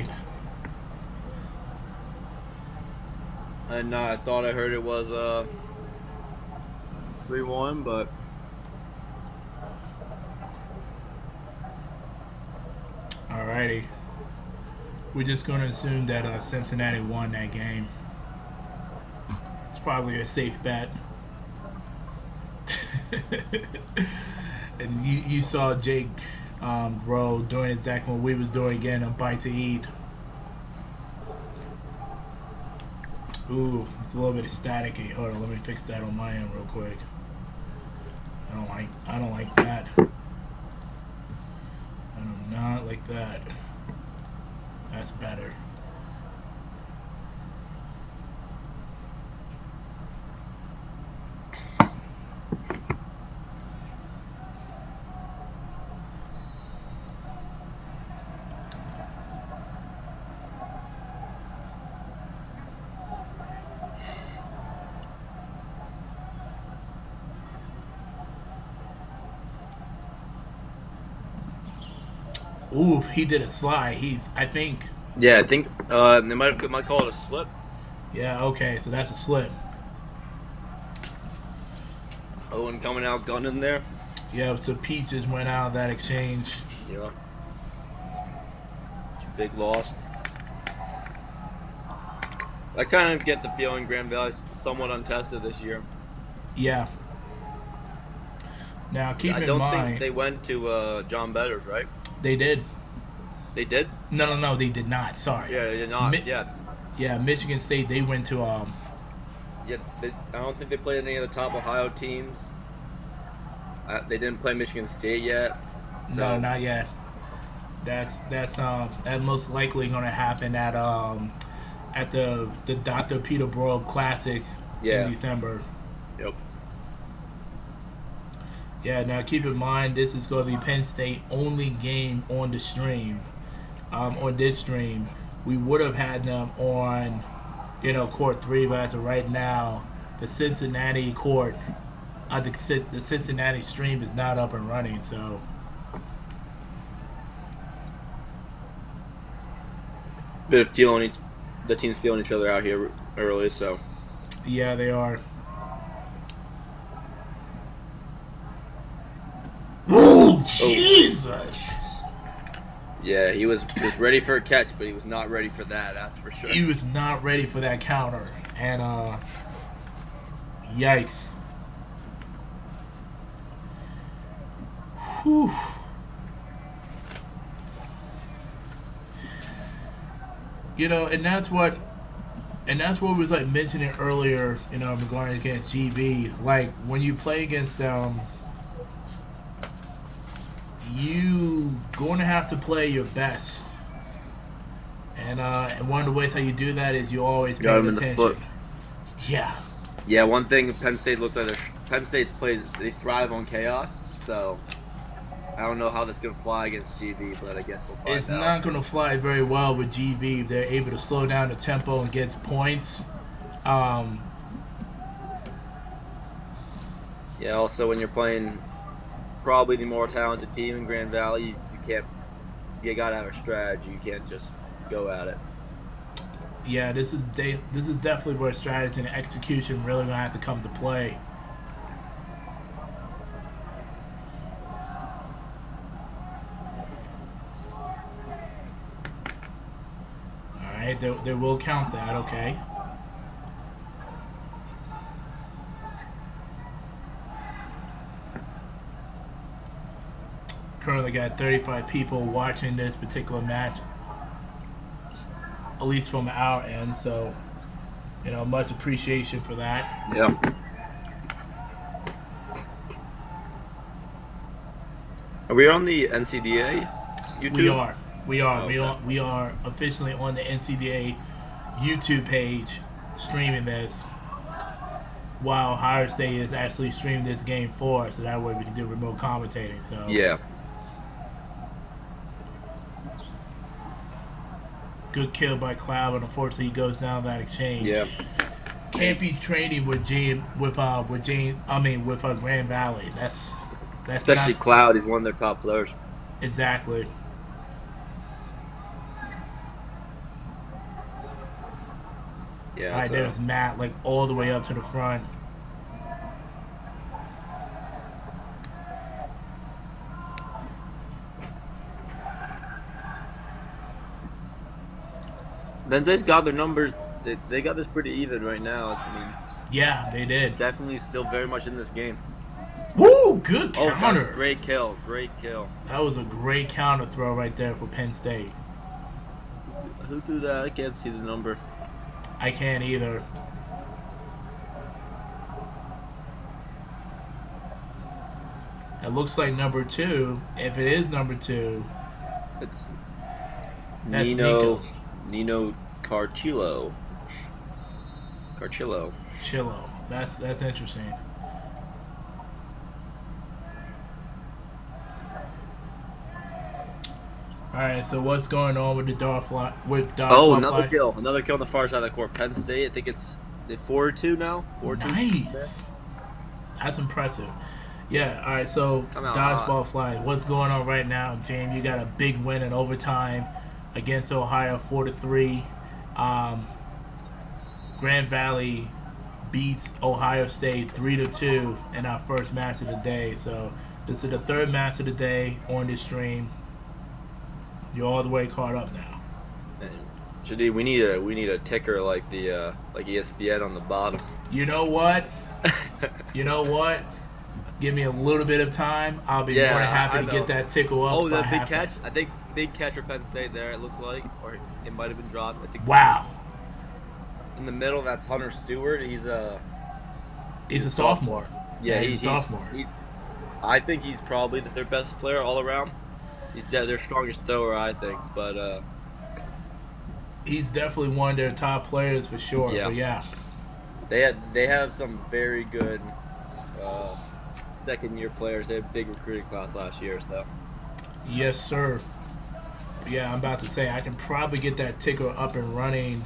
State. And I thought I heard it was 3-1, but Alrighty. We're just going to assume that Cincinnati won that game. It's probably a safe bet. And you saw Jake grow doing exactly what we was doing again on Bite to Eat. Ooh, it's a little bit of staticky. Hold on, let me fix that on my end real quick. I don't like that. I do not like that. That's better. Ooh, he did a slide. I think. yeah, I think they might call it a slip. Yeah, okay, so that's a slip. Owen coming out gunning there. Yeah, so Pete just went out of that exchange. Yeah. Big loss. I kind of get the feeling Grand Valley's somewhat untested this year. Yeah. Now, keep I in don't mind. think they went to John Better's, right? They did. They did? No, they did not. Sorry. Yeah, they did not. Yeah, Michigan State, they went to. I don't think they played any of the top Ohio teams. They didn't play Michigan State yet. So. No, not yet. That's most likely going to happen at the Dr. Peterborough Classic in December. Yep. Yeah, now keep in mind this is going to be Penn State only game on the stream. On this stream, we would have had them on, court 3, but as of right now, the Cincinnati court, the Cincinnati stream is not up and running. So. Bit of the teams feeling each other out here early, so. Yeah, they are. Ooh, Jesus! Yeah, he was ready for a catch, but he was not ready for that. That's for sure. He was not ready for that counter, and yikes! Whew. And that's what was like mentioning earlier. Regarding against GV, like when you play against them. You going to have to play your best, and one of the ways how you do that is you always pay attention. Yeah. Yeah, one thing Penn State looks like Penn State they thrive on chaos, so I don't know how that's gonna fly against GV, but I guess we'll find out. It's not gonna fly very well with GV if they're able to slow down the tempo and get points. Yeah. Also, when you're playing probably the more talented team in Grand Valley, you gotta have a strategy. You can't just go at it. Yeah, this is definitely where strategy and execution really gonna have to come to play. All right, they will count that. Okay. Currently got 35 people watching this particular match, at least from our end, so much appreciation for that. Yeah. Are we on the NCDA YouTube? We are officially on the NCDA YouTube page streaming this, while Ohio State is actually streaming this game for us, so that way we can do remote commentating. So yeah. Good kill by Cloud, but unfortunately he goes down that exchange. Yeah. Can't be trading with Grand Valley. That's especially Cloud. He's one of their top players. Exactly. Yeah. All right, there's Matt, like all the way up to the front. Penn State's got their numbers. They got this pretty even right now. I mean, Yeah, they did. definitely still very much in this game. Woo! Good Oh, counter. great kill. Great kill. That was a great counter throw right there for Penn State. Who threw that? I can't see the number. I can't either. It looks like number 2. If it is number 2, It's that's Nino Carchillo. Chillo. That's interesting. All right, so what's going on with the dodgeball Oh, fly? another kill on the far side of the court. Penn State. I think it's 4-2 now. 4-2. Nice. That's impressive. Yeah. All right. So dodgeball fly. What's going on right now, James? You got a big win in overtime against Ohio, 4-3. Grand Valley beats Ohio State 3-2 in our first match of the day. So this is the third match of the day on this stream. You're all the way caught up now. Shadi, we need a ticker like the like ESPN on the bottom. You know what? Give me a little bit of time. I'll be more than happy to get that tickle up. Oh, that big catch! I think big catch for Penn State there. It looks like, or it might have been dropped. I think. Wow. In the middle, that's Hunter Stewart. He's a sophomore. Yeah, he's a sophomore. I think he's probably their best player all around. He's their strongest thrower, I think. But he's definitely one of their top players for sure. Yeah. But yeah. They have some very good second-year players. They had a big recruiting class last year, so. Yes, sir. Yeah, I'm about to say I can probably get that ticker up and running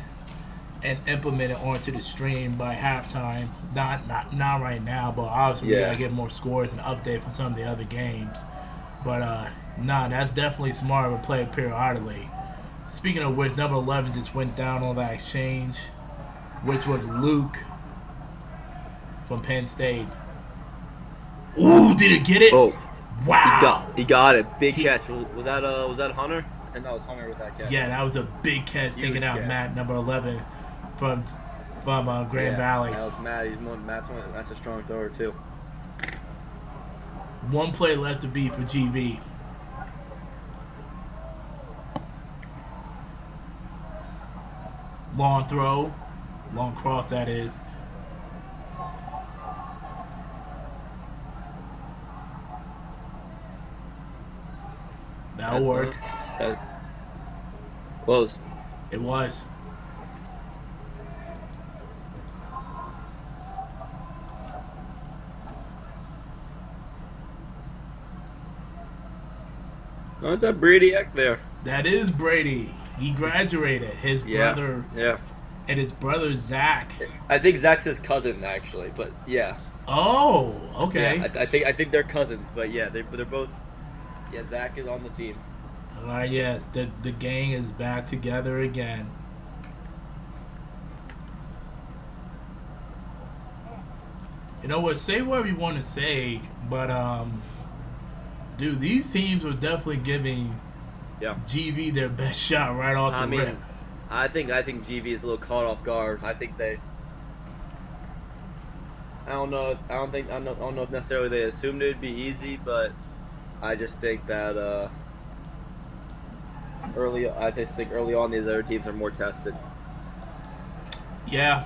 and implement it onto the stream by halftime. Not right now, but obviously we gotta get more scores and update from some of the other games. But that's definitely smart to play periodically. Speaking of which, number 11 just went down on that exchange, which was Luke from Penn State. Ooh, did it get it? Oh, wow! He got it. Big catch. Was that Hunter? I think that was Hunter with that catch. Yeah, that was a big catch, taking out Matt, number 11 from Grand Valley. That was Matt. That's a strong thrower too. One play left to beat for GV. Long throw. Long cross, that is. That'll work. Close. It was. Oh, is that Brady Eck there? That is Brady. He graduated. His brother. Yeah. And his brother Zach. I think Zach's his cousin actually, but yeah. Oh, okay. Yeah, I think they're cousins, but yeah, they're both. Yeah, Zach is on the team. Yes, the gang is back together again. You know what? Say whatever you want to say, but dude, these teams were definitely giving GV their best shot right off the rip. I think GV is a little caught off guard. I think they. I don't know if necessarily they assumed it would be easy, but I just think that early on these other teams are more tested. Yeah.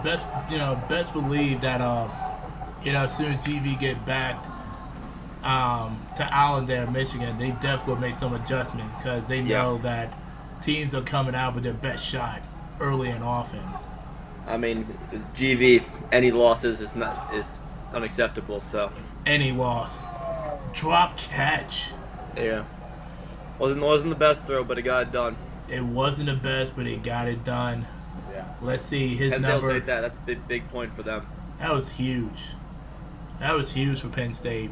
Best believe that as soon as GV get back to Allendale, Michigan, they definitely will make some adjustments because they know that teams are coming out with their best shot early and often. I mean, GV, any losses is unacceptable. So any loss, drop catch. Yeah, wasn't the best throw, but it got it done. It wasn't the best, but it got it done. Yeah. Let's see his Penn number. Take that. That's a big point for them. That was huge. That was huge for Penn State.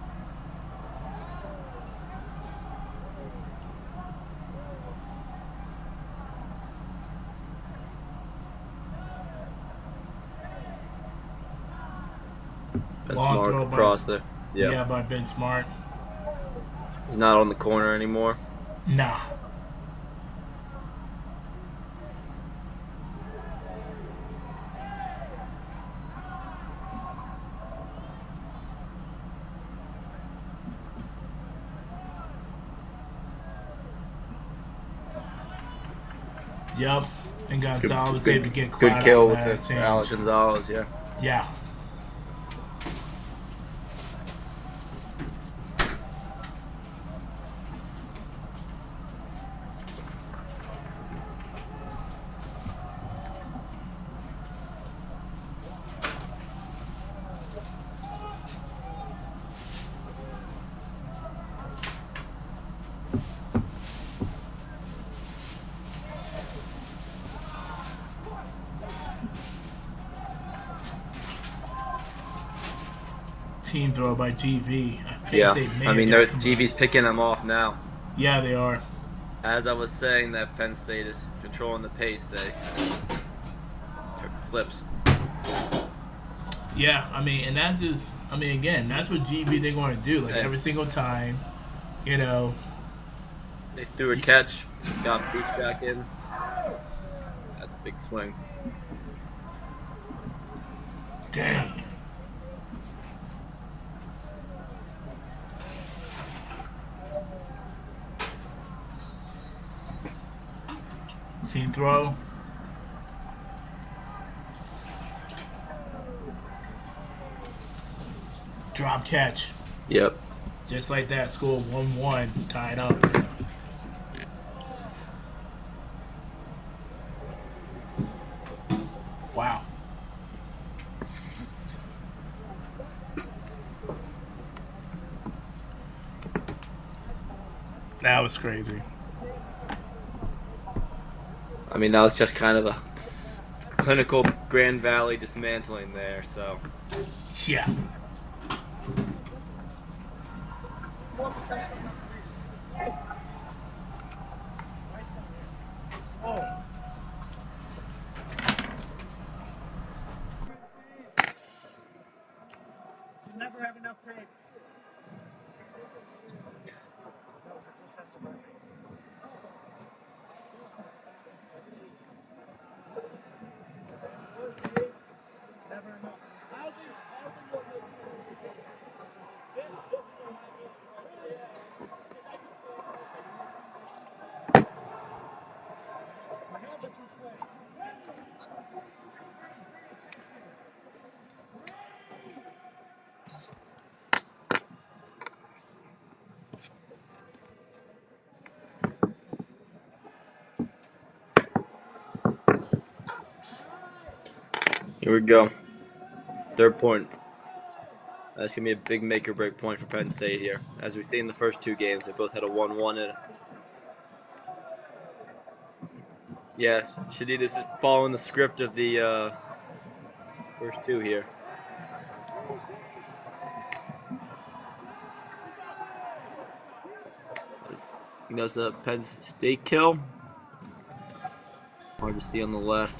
That's Long Mark throw by across there. Yeah. yeah by Ben Smart. He's not on the corner anymore. Nah. Yep. And Gonzalez was able to get Good Cloud out kill of with that the Alex exchange. Gonzalez. Yeah. Yeah. Team throw by GV. I think Yeah. they may I have mean, got somebody. GV's picking them off now. Yeah, they are. As I was saying, that Penn State is controlling the pace. They flips. Yeah, I mean, and that's just, I mean, again, that's what GV they're going to do. Like And every single time, you know. they threw a catch, got Beach back in. That's a big swing. Dang. Team throw. Drop catch. Yep. Just like that, score 1-1, tied up. Wow. That was crazy. I mean, that was just kind of a clinical Grand Valley dismantling there. So Yeah. Never have enough tape. No, because this has to rotate. Never enough. My hands are too sweaty. here we go. Third point. That's gonna be a big make or break point for Penn State here. As we see in the first two games, they both had a 1-1 in it. Yes, Shadi, this is following the script of the first two here. I think that's a Penn State kill. Hard to see on the left.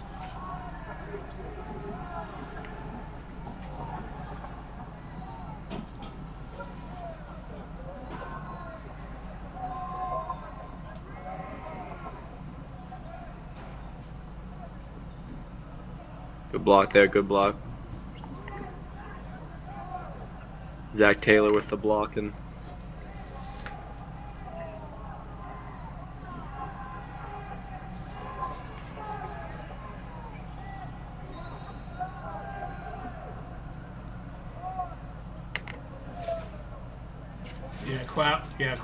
Good block there, good block. Zach Taylor with the block and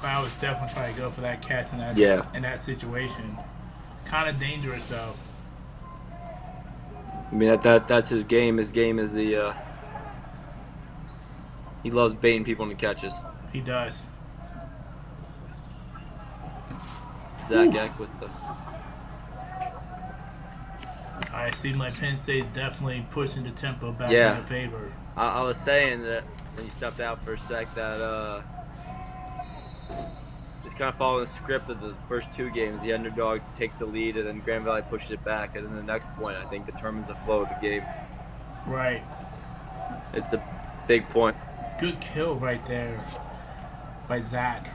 Cloud was definitely trying to go for that catch in that in that situation. Kind of dangerous though. I mean that's his game. His game is the he loves baiting people into catches. He does. Zach Eck with the I seem like Penn State's definitely pushing the tempo back in their favor. I was saying that when you stepped out for a sec that it's kind of following the script of the first two games. The underdog takes the lead, and then Grand Valley pushes it back, and then the next point I think determines the flow of the game. Right. It's the Big point. Good kill right there by Zach.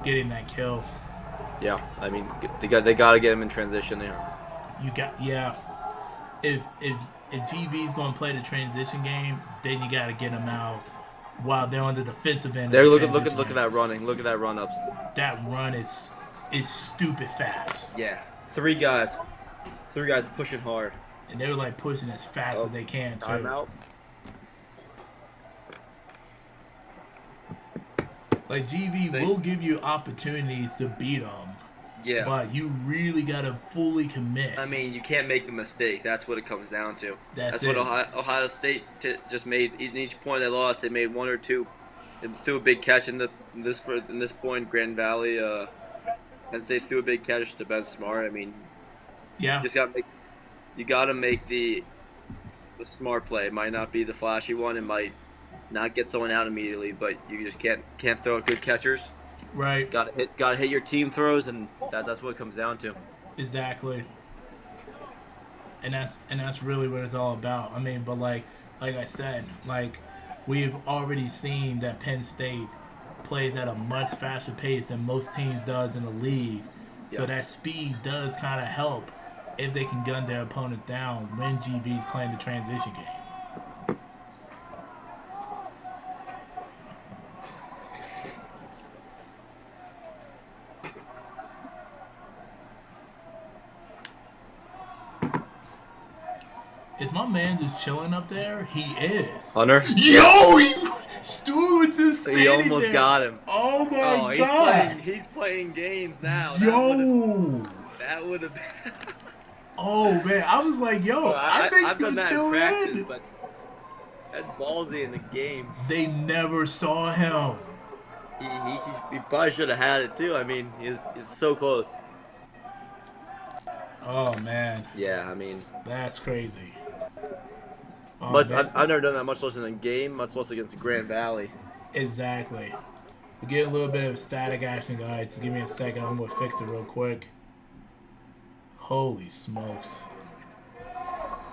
Getting that kill. Yeah, I mean they got to get him in transition there. Yeah. If GV's gonna play the transition game, then you gotta get him out while they're on the defensive end. There, Of the look transition at game. that running. Look at that run ups. That run is stupid fast. Yeah, three guys pushing hard. And they were like pushing as fast as they can too. Timeout. Like GV will give you opportunities to beat them. Yeah. But you really gotta fully commit. I mean, you can't make the mistake. That's what it comes down to. That's what it. Ohio State just made. In each point they lost, they made one or two. They threw a big catch in this point. Grand Valley, Penn State threw a big catch to Ben Smart. I mean, Yeah. you gotta make the smart play. It might not be the flashy one. It might not get someone out immediately, but you just can't throw at good catchers. Right. Gotta hit your team throws, and that's what it comes down to. Exactly. And that's really what it's all about. I mean, but like I said, like we've already seen that Penn State plays at a much faster pace than most teams does in the league. So that speed does kind of help if they can gun their opponents down when GV's playing the transition game. Is my man just chilling up there? He is. Hunter? Yo, Stu was just standing He almost there. got him. Oh my He's god. he's playing games now. Yo. That would have been. Oh man, I was like, yo, I think I've Stu's done that still in practice, in. but that's ballsy in the game. They never saw him. He probably should have had it too. I mean, he's so close. Oh man, Yeah, I mean, that's crazy. Oh, but man. I've never done that much less in a game, much less against Grand Valley. Exactly. We get a little bit of static action, guys. Just give me a second. I'm gonna fix it real quick. Holy smokes.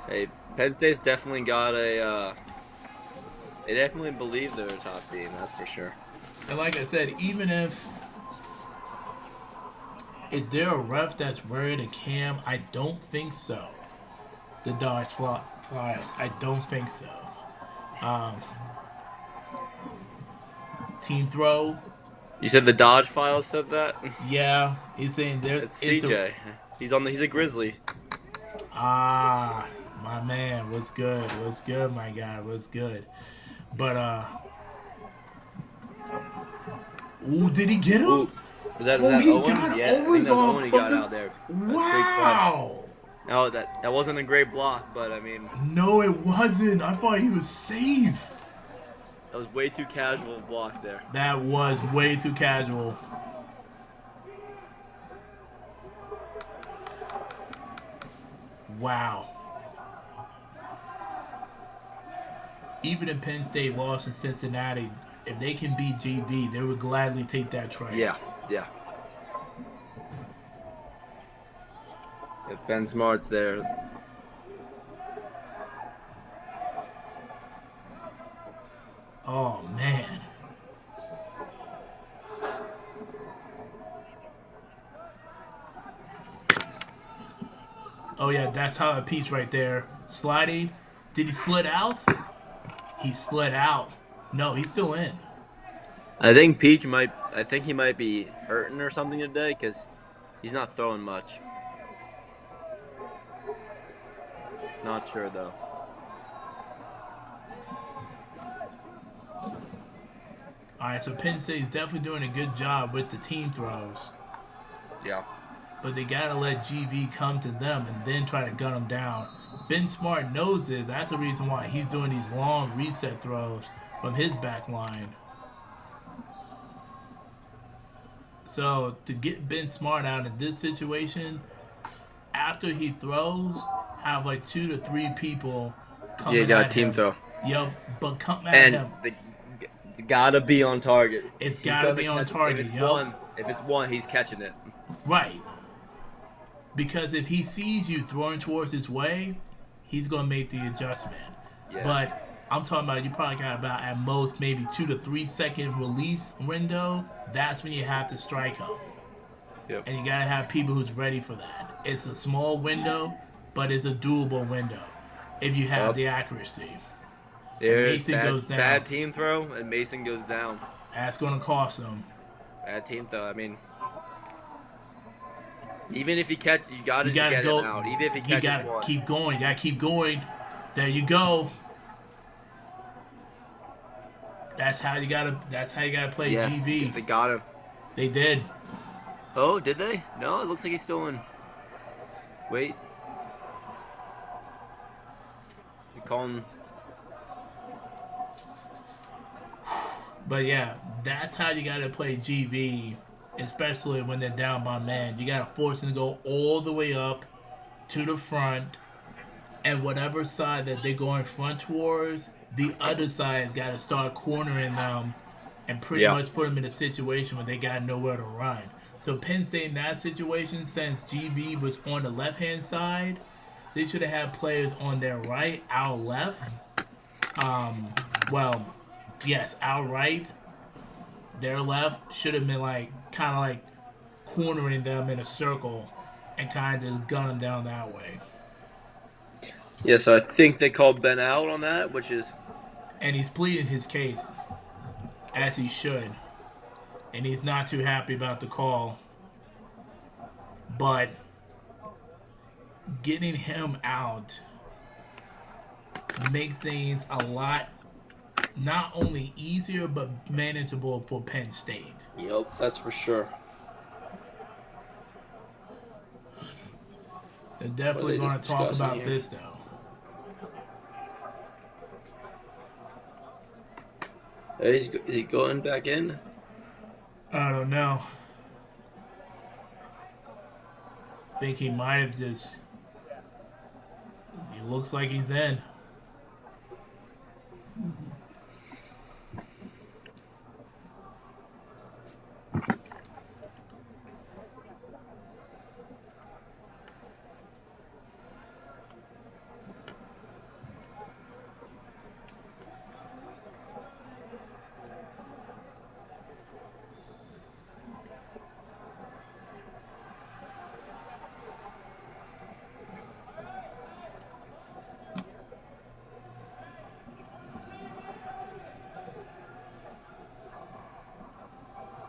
Hey, Penn State's definitely got a. They definitely believe they're a top team. That's for sure. And like I said, even if is there a ref that's worried of Cam? I don't think so. The Dodge Flyers. I don't think so. Team throw. You said the Dodge Files said that. Yeah, he's saying there. It's CJ. He's a Grizzly. My man, what's good? What's good, my guy? What's good? But ooh, did he get him? Ooh, was that he Owen? got Yeah, I think Owens that was off Owen he from got the- out there. Wow. No, that wasn't a great block, but I mean, No, it wasn't. I thought he was safe. that was way too casual a block there. That was way too casual. Wow. Even if Penn State lost in Cincinnati, if they can beat GV, they would gladly take that trade. Yeah. If Ben Smart's there, Oh, man. Oh, yeah, that's how it peaks right there. Sliding. Did he slid out? He slid out. No, he's still in. I think he might be hurting or something today because he's not throwing much. Not sure though. All right, so Penn State's definitely doing a good job with the team throws. Yeah. But they got to let GV come to them and then try to gun them down. Ben Smart knows it. That's the reason why he's doing these long reset throws from his back line. So to get Ben Smart out in this situation, after he throws, have like 2 to 3 people coming Yeah, you got at a team him. throw. Yep, but come at And him. they gotta be on target. It's He's gotta gonna be on catch it. target, If it's one, he's catching it. Right. Because if he sees you throwing towards his way, he's going to make the adjustment. Yeah. But I'm talking about you probably got about at most maybe 2 to 3 second release window. That's when you have to strike them, Yep. and you gotta have people who's ready for that. It's a small window, but it's a doable window if you have Up the accuracy. And there's Mason bad goes down. bad team throw, and Mason goes down. That's gonna cost them. Bad team throw. I mean, even if he catches, you gotta You just gotta get him go. out. Even if he You catches gotta one. keep going. You gotta keep going. There you go. That's how you gotta. That's how you gotta play Yeah, GV. they got him. They did. Oh, did they? No, it looks like he's still in. Wait, you call him. But yeah, that's how you gotta play GV, especially when they're down by man. You gotta force them to go all the way up to the front, and whatever side that they're going front towards, the other side's gotta start cornering them and pretty Yeah. much put them in a situation where they got nowhere to run. So Penn State in that situation, since GV was on the left hand side, they should have had players on their right, our left. Well, yes, our right, their left should have been like kind of like cornering them in a circle and kind of just gun them down that way. Yeah, so I think they called Ben out on that, which is And he's pleading his case as he should, and he's not too happy about the call. But getting him out make things a lot not only easier but manageable for Penn State. yep, that's for sure. They're definitely What are going they to talk discussing about here? this though. Is he going back in? I don't know. Think he might have just. He looks like he's in.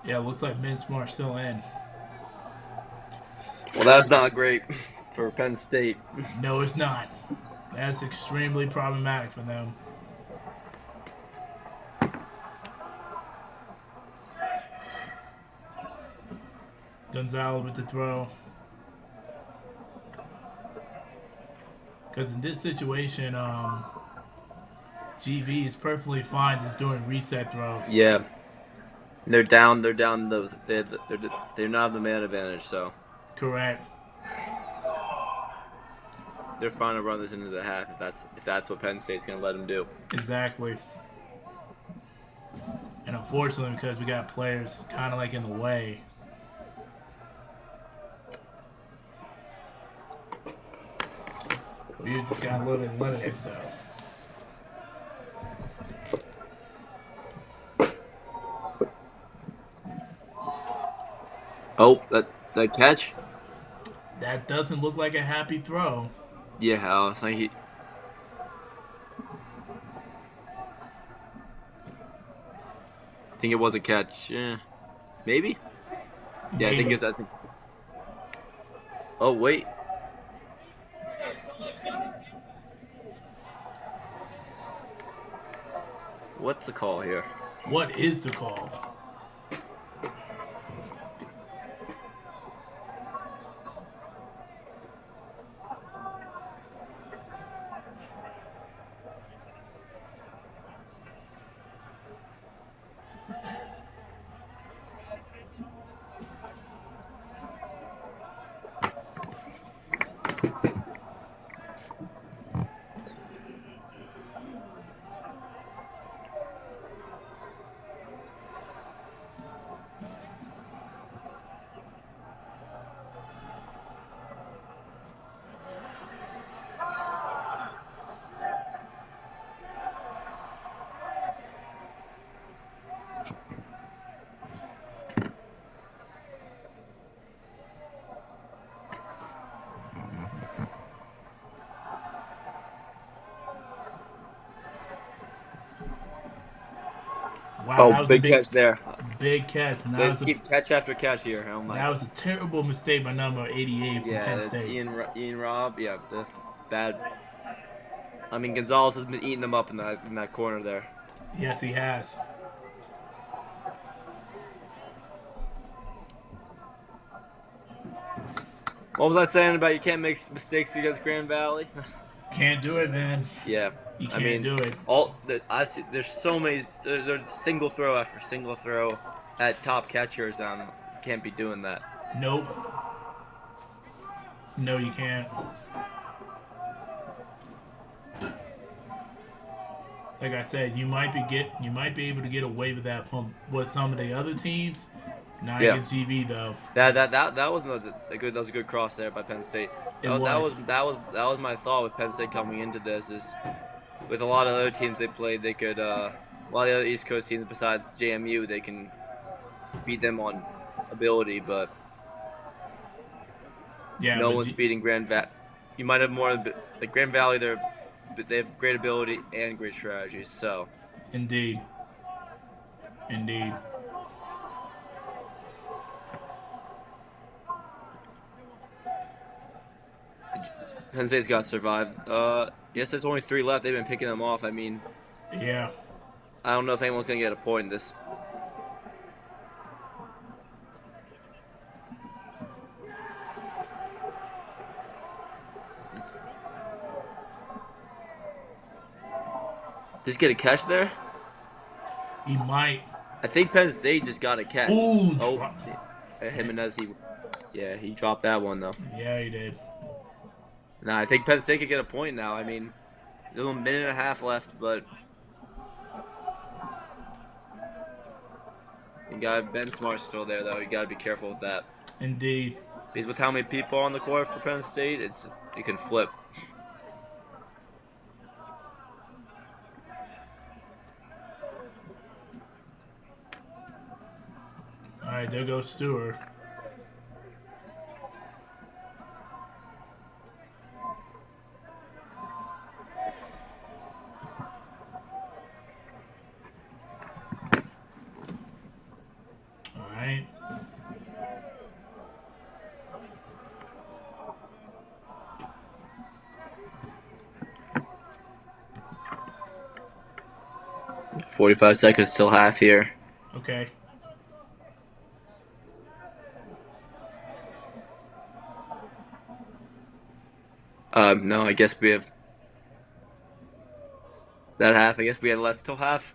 Yeah, looks like Minsmar's still in. Well, that's not great for Penn State. No, it's not. That's extremely problematic for them. Gonzalez with the throw. Because in this situation, GV is perfectly fine just doing reset throws. Yeah, they're down. They're down. They're not have the man advantage, so Correct. they're fine to run this into the half if that's what Penn State's gonna let them do. Exactly. And unfortunately, because we got players kind of like in the way, we just got a little bit limited. So Oh, that catch. that doesn't look like a happy throw. Yeah, I was like he. I think it was a catch. Yeah, maybe. Yeah, I think Maybe. it's. I think. Oh wait. What's the call here? What is the call? Wow, Oh, that was a big big, catch there. big catch, and They just keep catch after catch here. Oh my. that was a terrible mistake by number 88 from Yeah, Penn that's State. Ian Robb. Yeah, the bad. I mean, Gonzalez has been eating them up in that corner there. Yes, he has. What was I saying about you can't make mistakes against Grand Valley? Can't do it, man. Yeah, You I can't mean, do it. I see. There's so many. There's single throw after single throw at top catchers. Can't be doing that. Nope. No, you can't. Like I said, you might be able to get away with that from with some of the other teams. Not Yeah, against GV though. that was a good. That was a good cross there by Penn State. It was. That was my thought with Penn State coming into this is with a lot of other teams they played, they could a lot of the other East Coast teams besides JMU, they can beat them on ability, but Yeah, no but one's beating Grand Valley. You might have more like Grand Valley. They have great ability and great strategies. So indeed, indeed. Penn State's got to survive. Yes, there's only 3 left. They've been picking them off. I mean, Yeah. I don't know if anyone's gonna get a point in this. Just get a catch there. He might. I think Penn State just got a catch. Ooh. Oh, Jimenez, he dropped that one though. Yeah, he did. Nah, I think Penn State could get a point now. I mean, there's a minute and a half left, but you got Ben Smart still there though. You got to be careful with that. Indeed. Because with how many people on the court for Penn State, it can flip. All right, there goes Stewart. All right. Yeah, 45 seconds till half here. Okay. No, I guess we have that half. I guess we had less till half.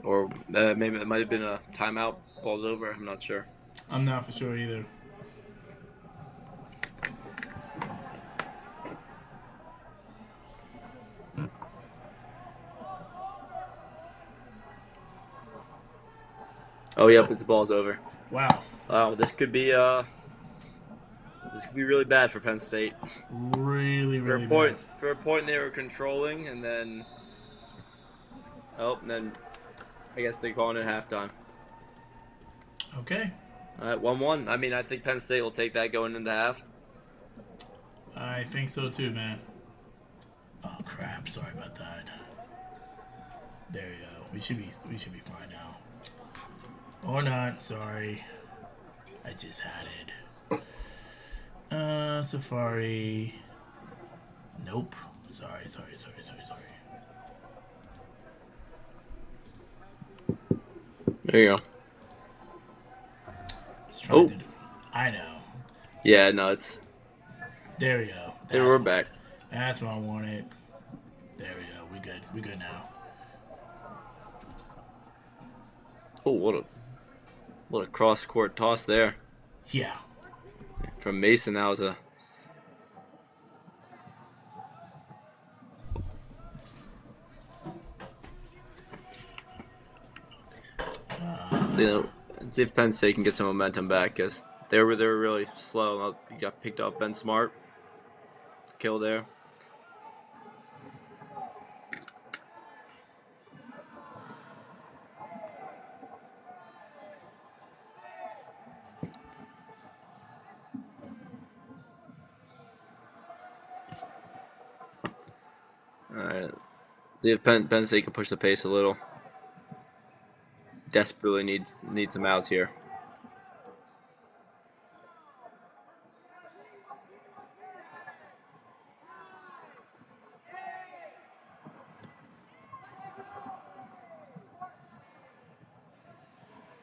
Or maybe it might have been a timeout. Ball's over. I'm not sure. I'm not for sure either. Oh yeah, but the ball's over. Wow. Wow, this could be really bad for Penn State. Really, For really a point, bad. for a point they were controlling, and then I guess they call it at halftime. Okay. All right, 1-1. I mean, I think Penn State will take that going into half. I think so too, man. Oh crap! Sorry about that. There you go. We should be fine now. Or not. Sorry. I just had it. Safari. Nope. Sorry. There you go. Just trying to do. I know. Yeah, no, it's. There we go. There we're back. That's what I wanted. There we go. We good. We good now. Oh, what a cross court toss there Yeah. from Mason. That was a. See if Penn State can get some momentum back because they were really slow. He got picked off Ben Smart. Kill there. See if Penn State can push the pace a little. Desperately needs some outs here.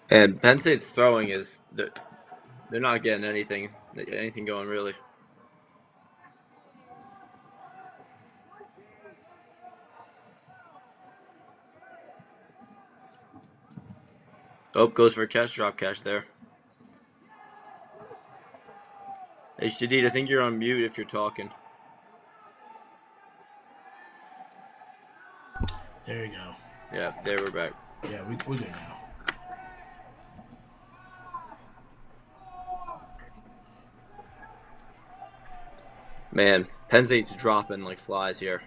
And Penn State's throwing is they're not getting anything going really. Oh, goes for a drop catch there. Hey, Shadid, I think you're on mute if you're talking. There you go. Yeah, there we're back. Yeah, we're good now. Man, Penn State's dropping like flies here.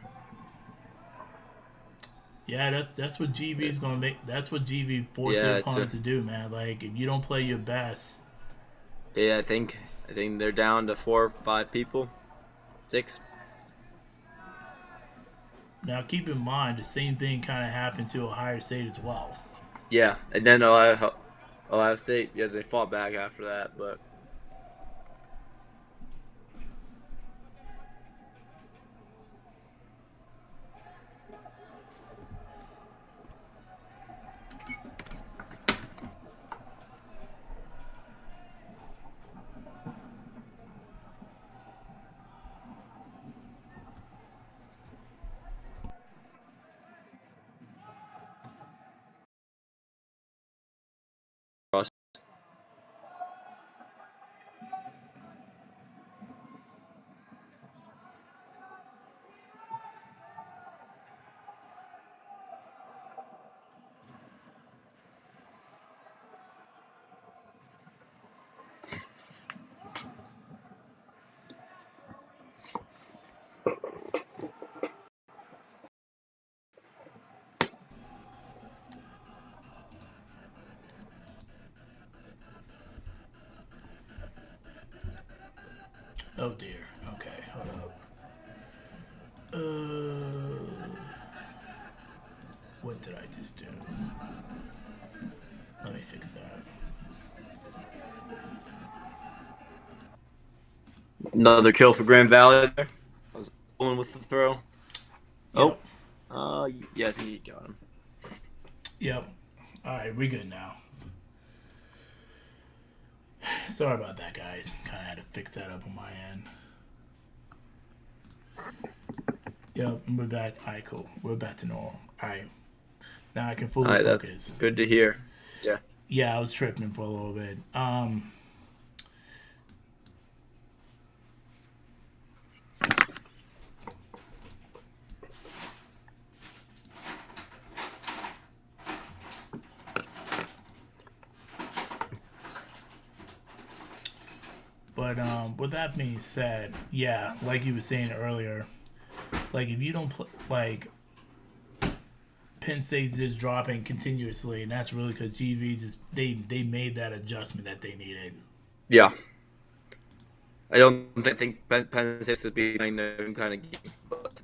Yeah, that's what GV's gonna make. That's what GV forces their opponents to do, man. Like if you don't play your best. Yeah, I think they're down to 4 or 5 people, 6. Now keep in mind the same thing kind of happened to Ohio State as well. Yeah, and then Ohio State, yeah, they fought back after that, but. Oh dear. Okay, hold up. What did I just do? Let me fix that. Another kill for Grand Valley there. I was pulling with the throw. Yep. Oh, yeah, I think he got him. Yep. All right, we're good now. Sorry about that, guys. Kind of had to fix that up on my end. Yep, we're back. All right, cool. We're back to normal. All right. Now I can fully focus. That's good to hear. Yeah. Yeah, I was tripping for a little bit. But with that being said, yeah, like you were saying earlier, like if you don't play, like Penn State's just dropping continuously, and that's really because GV's just they made that adjustment that they needed. Yeah. I don't think Penn State would be playing the same kind of game, but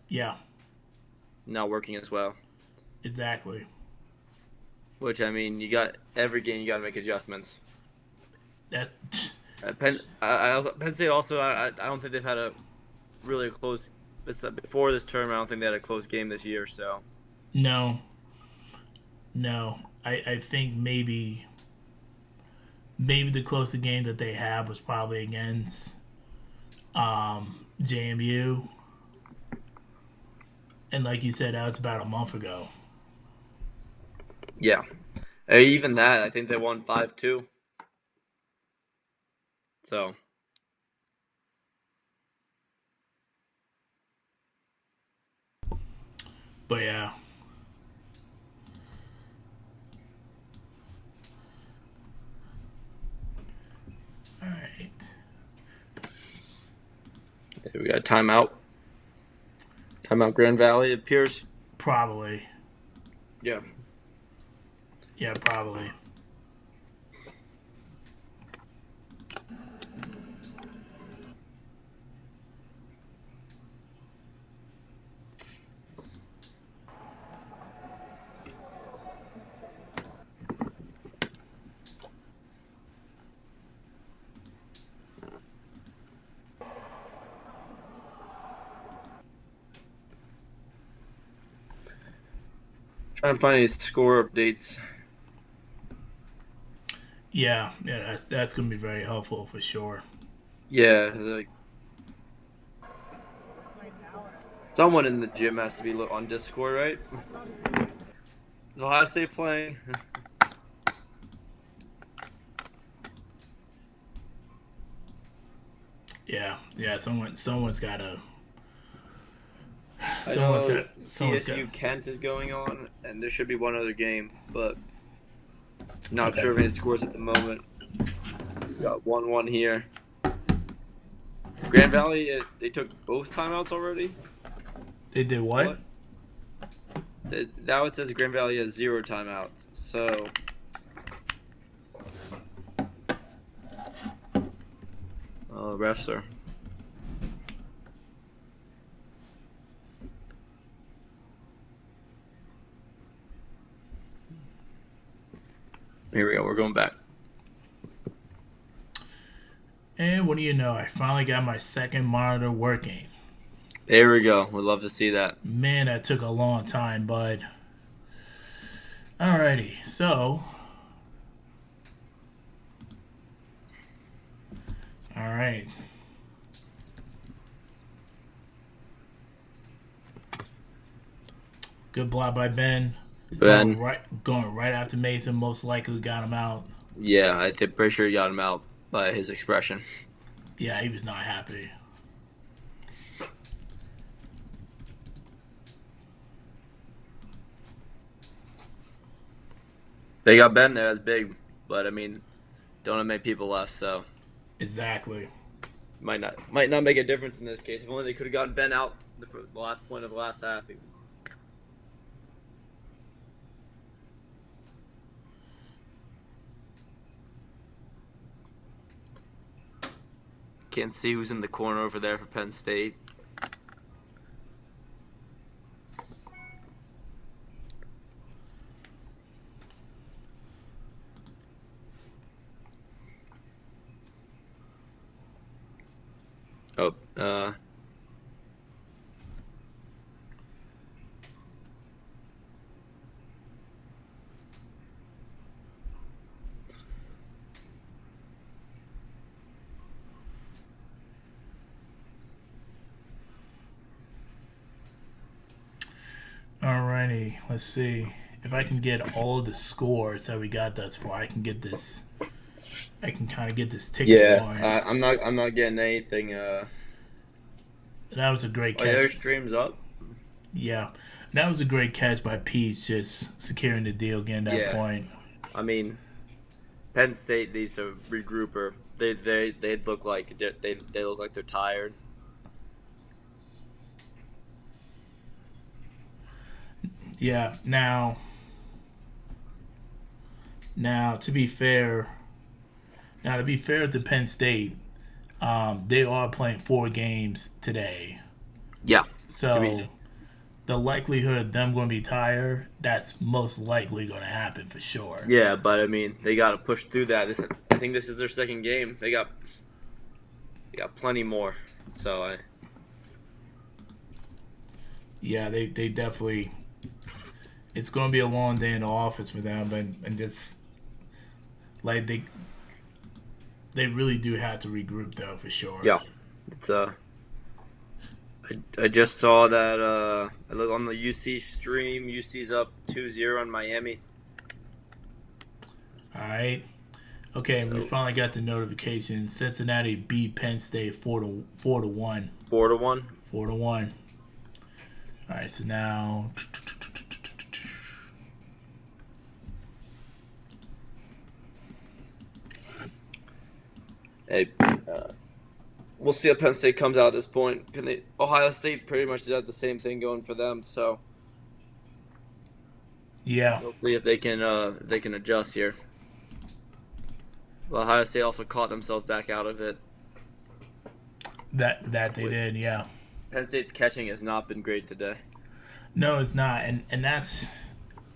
Yeah, not working as well. exactly. Which, I mean, you got every game you got to make adjustments. That Penn State also, I don't think they've had a really close before this term. I don't think they had a close game this year. So no, I think maybe the closest game that they had was probably against JMU, and like you said, that was about a month ago. yeah, even that, I think they won 5-2. So. But yeah. All right. We got timeout. Timeout Grand Valley, it appears. Probably. Yeah. Yeah, probably. Trying to find any score updates. Yeah, that's gonna be very helpful for sure. Yeah, like Playing now or someone in the gym has to be on Discord, right? Is Ohio State playing? Yeah. Someone's gotta. I know Someone's got. CSU Kent is going on, and there should be one other game, but not Okay. sure of any scores at the moment. Got 1-1 here. Grand Valley, they took both timeouts already. They did what? Now it says Grand Valley has 0 timeouts. So refs are. Here we go. We're going back. And what do you know? I finally got my second monitor working. There we go. We'd love to see that. Man, that took a long time, bud. Alrighty, so. Alright. Good block by Ben. Ben. Going right after Mason, most likely got him out. Yeah, I'm pretty sure he got him out by his expression. Yeah, he was not happy. They got Ben there. That's big. But, I mean, don't have many people left, so Exactly. might not make a difference in this case. If only they could have gotten Ben out for the last point of the last half. Can't see who's in the corner over there for Penn State. Oh, Alrighty, let's see. If I can get all of the scores that we got thus far, I can get this. I can kind of get this ticket going. I'm not getting anything. That was a great Their catch. stream's up. Yeah, that was a great catch by Pete, just securing the deal, getting that Yeah. point. I mean, Penn State needs to regroup. Or they look like they look like they're tired. Yeah. Now, to be fair, to Penn State, they are playing 4 games today, Yeah. so I mean- the likelihood of them going to be tired, that's most likely going to happen for sure. Yeah, but I mean, they got to push through that. I think this is their second game. They got plenty more. So Yeah, they definitely. It's going to be a long day in the office for them, and just like they really do have to regroup though for sure. yeah, it's I just saw that I look on the UC stream. UC's up 2-0 on Miami. All right. Okay, we finally got the notification. Cincinnati beat Penn State 4-1. 4-1. 4-1. All right, so now. Hey, we'll see how Penn State comes out at this point. Ohio State pretty much did the same thing going for them. So Yeah. hopefully, if they can adjust here. Well, Ohio State also caught themselves back out of it. That they did, yeah. Penn State's catching has not been great today. No, it's not, and that's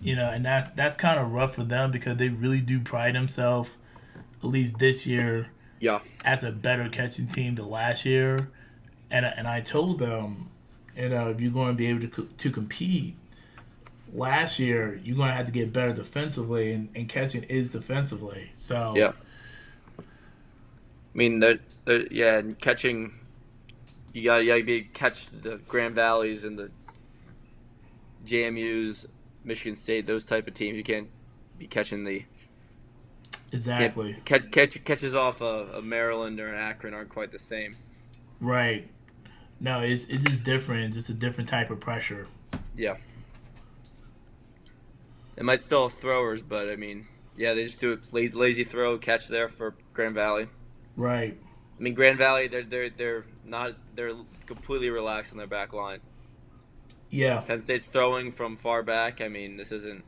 that's kind of rough for them because they really do pride themselves, at least this year, Yeah. as a better catching team than last year, and I told them, if you're going to be able to compete last year, you're going to have to get better defensively, and catching is defensively. So, Yeah. I mean, yeah, and catching, you got to be catch the Grand Valleys and the JMU's, Michigan State, those type of teams. You can't be catching the can't exactly. catches off a Maryland or an Akron aren't quite the same. Right. No, it's just different. It's just a different type of pressure. Yeah, it might still have throwers, but I mean, yeah, they just do a lazy throw catch there for Grand Valley. Right. I mean, Grand Valley, they're completely relaxed on their back line. Yeah. Penn State's throwing from far back. I mean, this isn't.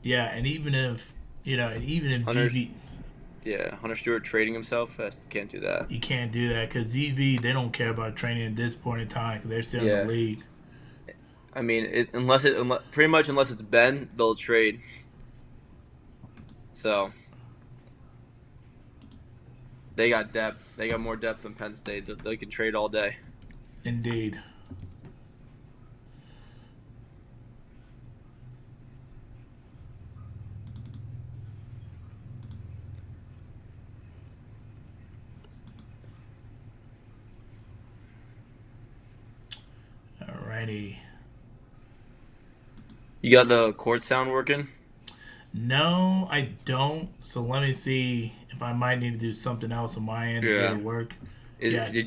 Yeah, and even if Hunter, GV, yeah, Hunter Stewart trading himself, can't do that. you can't do that because GV they don't care about training at this point in time because they're still Yeah. in the league. I mean, pretty much unless it's Ben, they'll trade. So they got depth. They got more depth than Penn State. They can trade all day. Indeed. Alrighty. You got the court sound working? No, I don't. So let me see if I might need to do something else on my end to get Yeah. it work. Is Yeah. is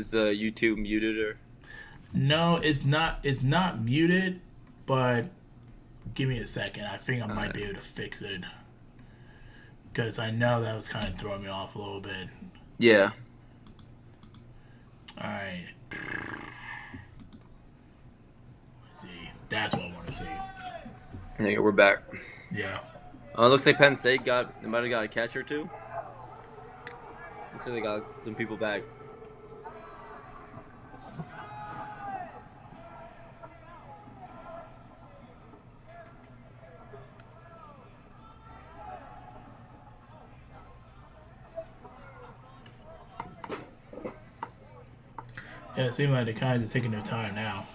the YouTube muted or? No, it's not. It's not muted, but give me a second. I think I might Alright. be able to fix it because I know that was kind of throwing me off a little bit. Yeah. All right. Let's see. That's what I want to see. Yeah, we're back. Yeah. Looks like Penn State they might have got a catch or two. Looks like they got some people back. Yeah, it seems like the guys are taking their time now.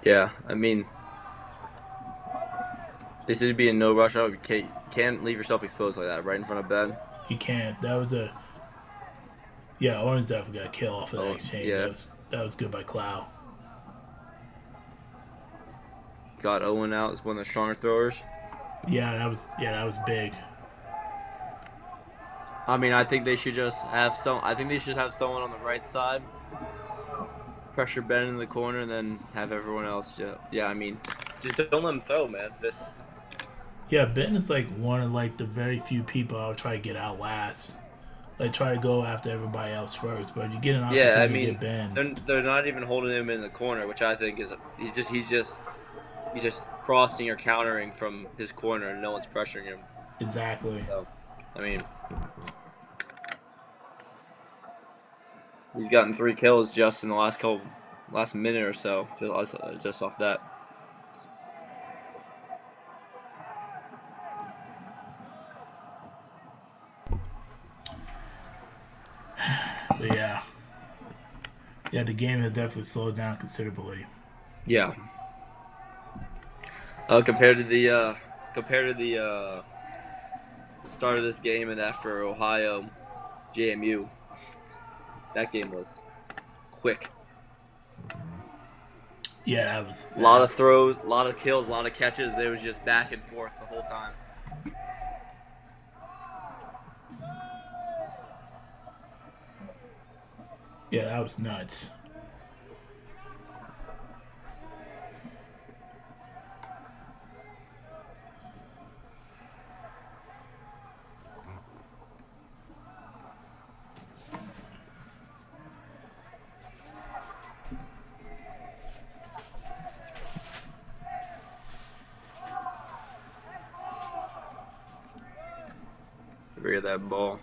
Yeah, I mean, they should be in no rush. You can't leave yourself exposed like that right in front of Ben. You can't. That was a. Yeah, Orange definitely got a kill off of that exchange. Yeah. That was good by Clow. Got Owen out as one of the stronger throwers. Yeah, that was big. I mean, I think they should just have someone on the right side, pressure Ben in the corner, and then have everyone else. Yeah. I mean, just don't let him throw, man. Yeah, Ben is like one of like the very few people I would try to get out last. Like try to go after everybody else first, but if you get an opportunity Yeah, I to mean, get Ben. they're not even holding him in the corner, which I think is he's just crossing or countering from his corner, and no one's pressuring him. Exactly. So, I mean, he's gotten 3 kills just in the last minute or so, just off that. But yeah. Yeah, the game has definitely slowed down considerably. Yeah. Compared to the start of this game and that for Ohio, JMU, that game was quick. Yeah, that was A lot of throws, a lot of kills, a lot of catches. They was just back and forth the whole time. Yeah, that was nuts. Look at that ball.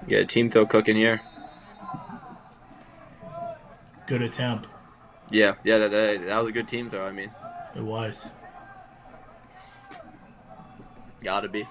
Yeah, team throw cooking here. Good attempt. Yeah, that was a good team throw. I mean, It was. Gotta be.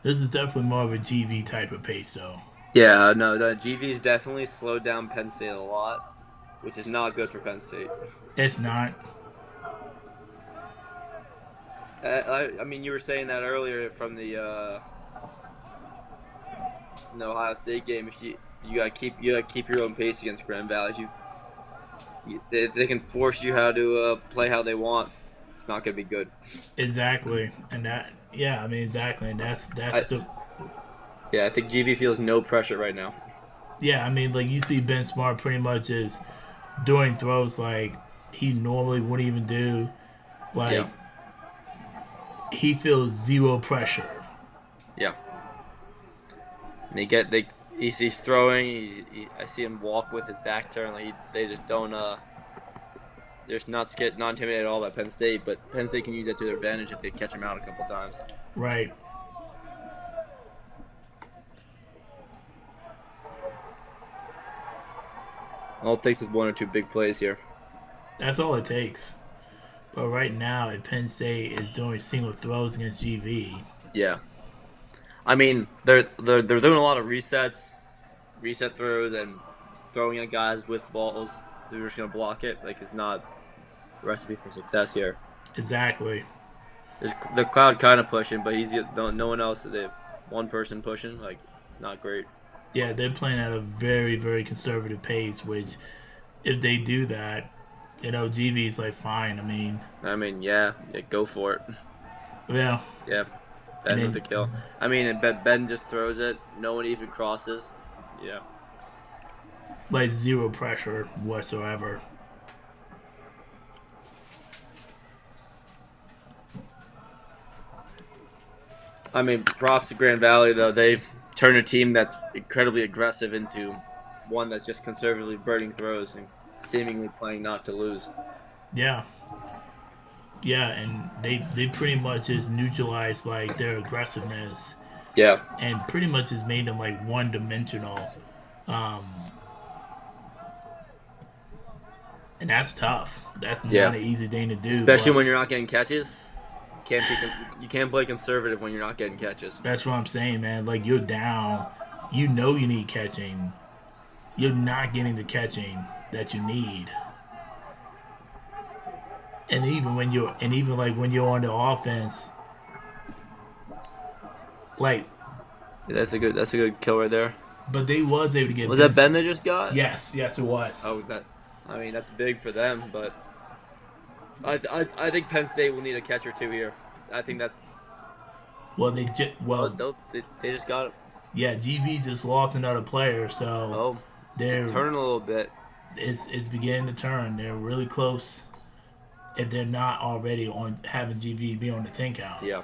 This is definitely more of a GV type of pace, though. Yeah, no, the GV's definitely slowed down Penn State a lot, which is not good for Penn State. It's not. I mean, you were saying that earlier from the Ohio State game. If you gotta keep your own pace against Grand Valley. If they can force you how to play how they want, it's not gonna be good. Exactly, and that. Yeah, I mean exactly, and that's I, the. yeah, I think GV feels no pressure right now. Yeah, I mean, like you see Ben Smart pretty much is doing throws like he normally wouldn't even do. Like Yeah, he feels zero pressure. yeah. And he's throwing. I see him walk with his back turned. Like they just don't. They're just not intimidated at all by Penn State. But Penn State can use that to their advantage if they catch him out a couple times. Right. All it takes is one or two big plays here. That's all it takes. But right now, if Penn State is doing single throws against GV, Yeah, I mean they're doing a lot of reset throws, and throwing at guys with balls. They're just gonna block it. Like it's not a recipe for success here. exactly. There's the Cloud kind of pushing, but no one else. They have one person pushing. Like it's not great. Yeah, they're playing at a very, very conservative pace, which if they do that, GV is like fine. I mean, yeah, go for it. Yeah. Yeah, Ben with the kill. I mean, and Ben just throws it. No one even crosses. Yeah. Like zero pressure whatsoever. I mean, props to Grand Valley though. They turn a team that's incredibly aggressive into one that's just conservatively burning throws and seemingly playing not to lose. Yeah. Yeah, and they pretty much just neutralized like their aggressiveness Yeah. and pretty much just made them like one dimensional. And that's tough. That's not an easy thing to do. Especially when you're not getting catches. You can't play conservative when you're not getting catches. That's what I'm saying, man. Like you're down, you need catching. You're not getting the catching that you need. And even when you're on the offense, like That's a good kill right there. but they was able to get. Was that Ben they just got? Yes, it was. Oh, that's big for them, but I think Penn State will need a catch or two here. I think that's. Well, they just got it. Yeah, GV just lost another player, so they're turning a little bit. It's beginning to turn. They're really close. If they're not already on having GV be on the 10 count. Yeah.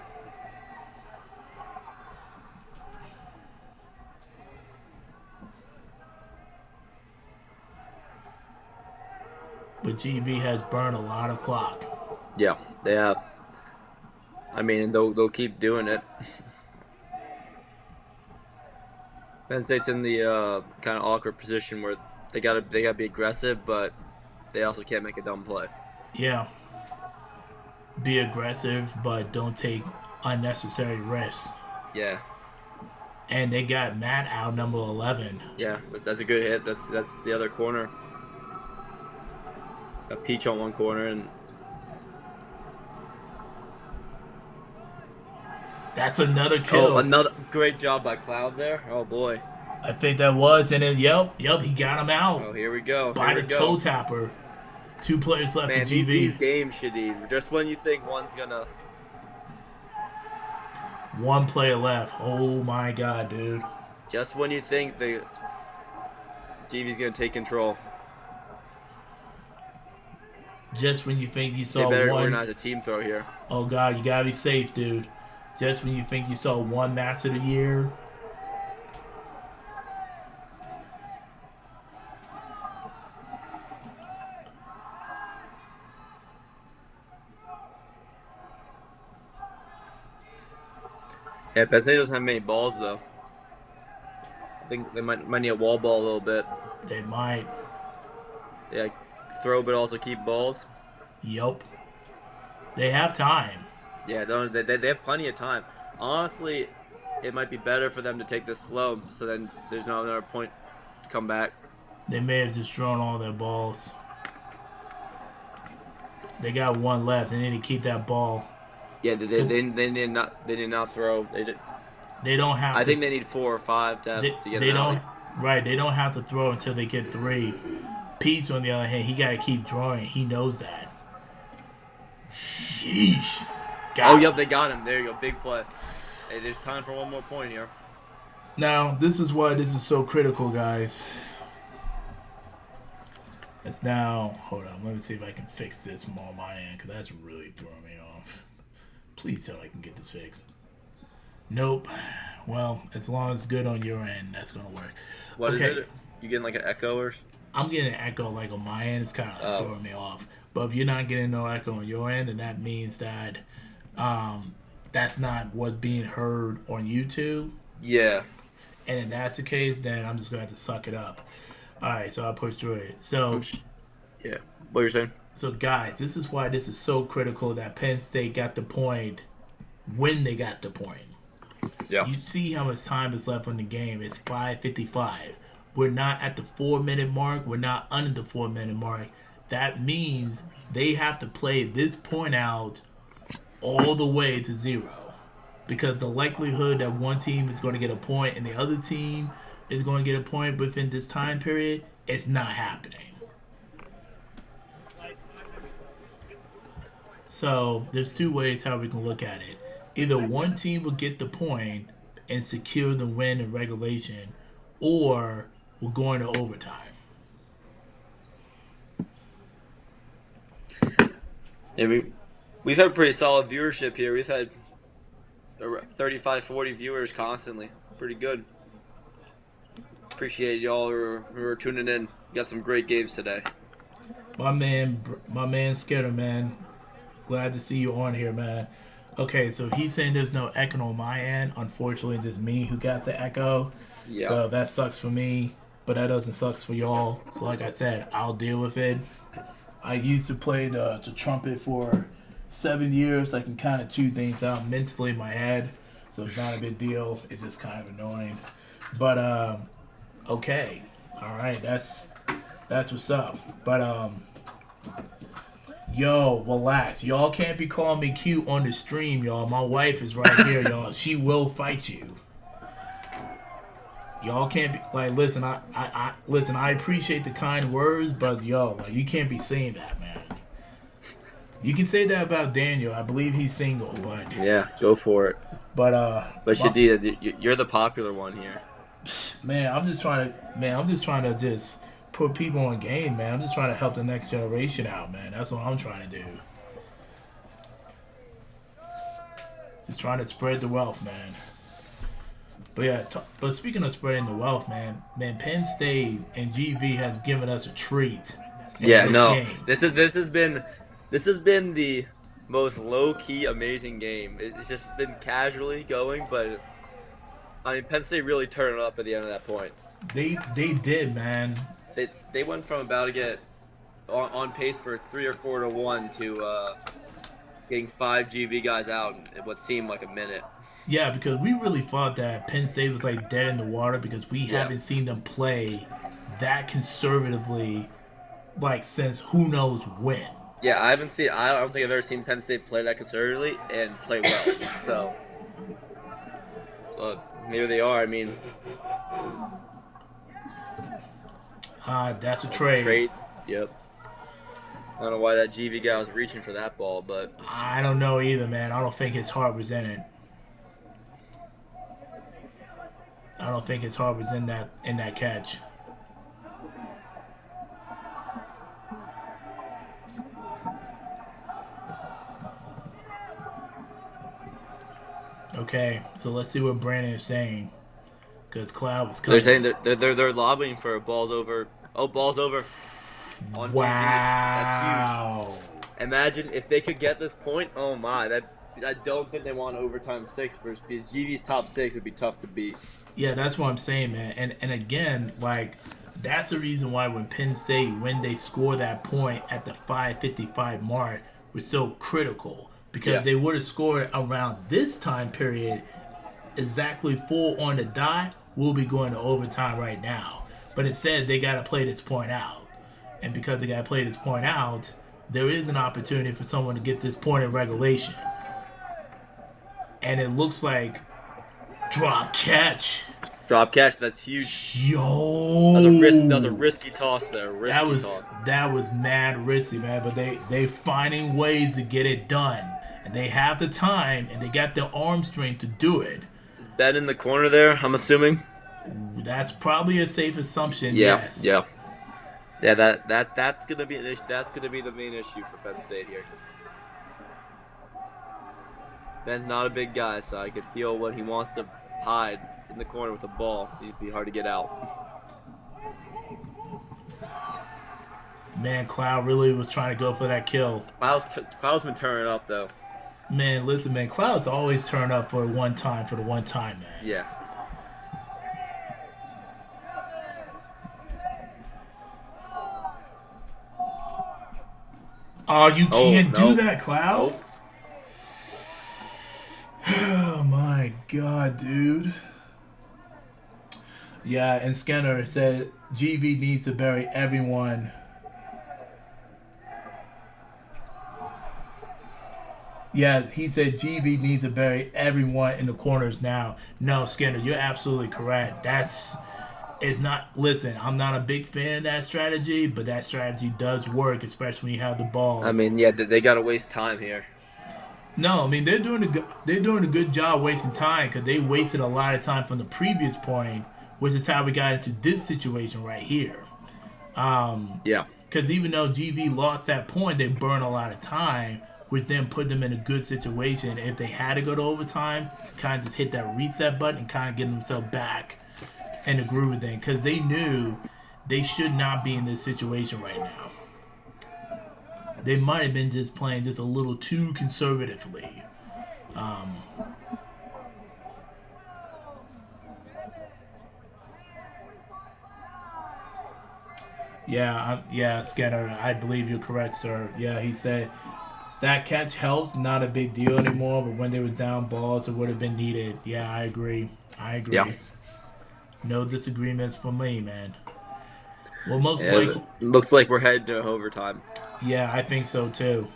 But GV has burned a lot of clock. Yeah, they have. I mean, they'll keep doing it. Penn State's in the kind of awkward position where they gotta be aggressive, but they also can't make a dumb play. Yeah. Be aggressive, but don't take unnecessary risks. Yeah. And they got Matt out number 11. Yeah, that's a good hit. That's the other corner. A Peach on one corner and. That's another kill. Oh, another great job by Cloud there. Oh boy. I think that was, and then yep, he got him out. Oh, here we go. By the toe tapper. 2 players left for GV. These games should even. Just when you think one's gonna. 1 player left. Oh my god, dude. Just when you think the GV's gonna take control. Just when you think you saw they better one. organize a team throw here. Oh god, you gotta be safe, dude. Just when you think you saw one match of the year. Yeah, Penn State doesn't have many balls though. I think they might need a wall ball a little bit. They might. Yeah, throw but also keep balls. Yup. They have time. Yeah, they have plenty of time. Honestly, it might be better for them to take this slow, so then there's no another point to come back. They may have just thrown all their balls. They got one left. They need to keep that ball. Yeah, they did not throw. They did. They don't have. I to, think they need 4 or 5 to get they an alley. don't. Right. They don't have to throw until they get 3. Pete's on the other hand, he got to keep throwing. He knows that. Sheesh. Yep, they got him. There you go, big play. Hey, there's time for one more point here. Now, this is why this is so critical, guys. It's now. Hold on. Let me see if I can fix this from on my end, because that's really throwing me off. Please tell I can get this fixed. Nope. Well, as long as it's good on your end, that's going to work. What is it? You getting like an echo or? I'm getting an echo like on my end. It's kind of like throwing me off. But if you're not getting no echo on your end, then that means that that's not what's being heard on YouTube. Yeah. And if that's the case, then I'm just going to have to suck it up. All right, so I'll push through it. So, yeah. What you're saying? So, guys, this is why this is so critical that Penn State got the point when they got the point. Yeah. You see how much time is left on the game. It's 5:55. We're not at the 4-minute mark. We're not under the 4-minute mark. That means they have to play this point out all the way to 0. Because the likelihood that one team is going to get a point and the other team is going to get a point within this time period, it's not happening. So there's 2 ways how we can look at it. Either one team will get the point and secure the win in regulation, or we're going to overtime. Yeah, we've had pretty solid viewership here. We've had 35, 40 viewers constantly. Pretty good. Appreciate y'all who are tuning in. Got some great games today. My man Skidder, man. Glad to see you on here, man. Okay, so he's saying there's no echo on my end. Unfortunately, just me who got the echo. Yeah. So that sucks for me, but that doesn't suck for y'all. So like I said, I'll deal with it. I used to play the trumpet for 7 years. So I can kind of tune things out mentally in my head. So it's not a big deal. It's just kind of annoying. But, okay. All right, that's what's up. But, yo, relax. Y'all can't be calling me cute on the stream, y'all. My wife is right here, y'all. She will fight you. Y'all can't be like. Listen, I listen. I appreciate the kind words, but yo, like you can't be saying that, man. You can say that about Daniel. I believe he's single, but yeah, go for it. But Shadida, you're the popular one here. Man, I'm just trying to just put people on game, man. I'm just trying to help the next generation out, man. That's what I'm trying to do. Just trying to spread the wealth, man. But yeah, but speaking of spreading the wealth, man, Penn State and GV has given us a treat. Yeah, no, game. This has been the most low key amazing game. It's just been casually going, but I mean, Penn State really turned it up at the end of that point. They did, man. They went from about to get on pace for 3 or 4 to 1 to getting 5 GV guys out in what seemed like a minute. Yeah, because we really thought that Penn State was like dead in the water because we haven't seen them play that conservatively, like since who knows when. Yeah, I don't think I've ever seen Penn State play that conservatively and play well. So here they are. I mean, that's a trade. Trade. Yep. I don't know why that GV guy was reaching for that ball, but I don't know either, man. I don't think his heart was in it. I don't think his heart was in that catch. Okay, so let's see what Brandon is saying. Because Cloud was coming. They're saying they're lobbying for balls over. Oh, balls over. On wow. TV. That's huge. Imagine if they could get this point. Oh my, I don't think they want overtime 6 first because GV's top 6 would be tough to beat. Yeah, that's what I'm saying, man. And again, like that's the reason why when Penn State, when they score that point at the 5:55 mark, was so critical because Yeah. if they would have scored around this time period, exactly full on the dot, we'll be going to overtime right now. But instead, they got to play this point out, and because they got to play this point out, there is an opportunity for someone to get this point in regulation, and it looks like drop catch. Drop catch, that's huge. Yo, That was a risky toss there. Toss. That was mad risky, man. But they finding ways to get it done, and they have the time and they got the arm strength to do it. Is Ben in the corner there? I'm assuming. That's probably a safe assumption. Yeah, Yes. yeah. That's gonna be an issue. That's gonna be the main issue for Penn State here. Ben's not a big guy, so I could feel when he wants to hide in the corner with a ball, it'd be hard to get out. Man, Cloud really was trying to go for that kill. Cloud's been turning up though. Man, listen, man, Cloud's always turn up for the one time, man. Yeah. Oh, you can't do nope. that, Cloud. Nope. Oh my god, dude. Yeah, and Skinner said GV needs to bury everyone. Yeah, he said GV needs to bury everyone in the corners now. No, Skinner, you're absolutely correct. It's not. Listen, I'm not a big fan of that strategy, but that strategy does work, especially when you have the balls. I mean, yeah, they gotta waste time here. No, I mean they're doing a good job wasting time because they wasted a lot of time from the previous point, which is how we got into this situation right here. Yeah. Because even though GV lost that point, they burned a lot of time, which then put them in a good situation. If they had to go to overtime, kind of just hit that reset button and kind of get themselves back in the groove of things. Because they knew they should not be in this situation right now. They might have been just playing just a little too conservatively. Yeah, Skinner, I believe you're correct, sir. Yeah, he said that catch helps, not a big deal anymore, but when they was down balls, it would have been needed. Yeah, I agree. Yeah. No disagreements for me, man. Well, most Yeah, likely. looks like we're headed to overtime. Yeah, I think so too.